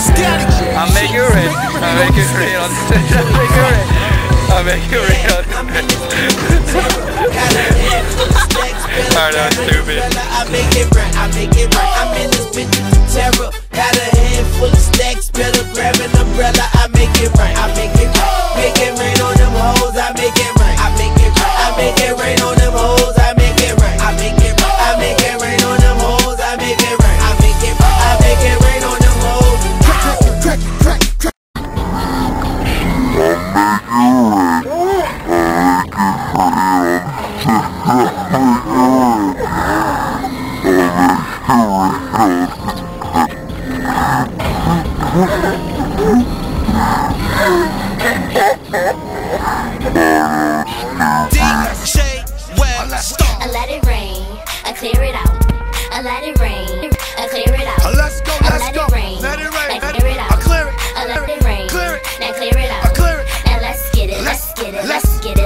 I'll make it rain. I'll make it rain on the stage. I'll make it rain. I'll make it rain on the stage. Alright, that was stupid. I make it rain. I make it rain. I'm in this bitch with terror. Got a handful of stacks. Better grab an umbrella. I make it rain. I make it rain. Make it rain on them hoes. I make it rain. I make it rain. I make it rain on them hoes. I make it rain. I make it rain. I make it rain on them hoes. I make it rain. I make it rain. I make it rain on them hoes. Crack, crack, crack. I let it rain, I clear it out. I let it rain, I clear it out. Let's go, let's go. Let it rain, I clear it out. I clear it. I let it rain, Clear it. now clear it out. I clear it. Now let's get it, let's get it, let's get it.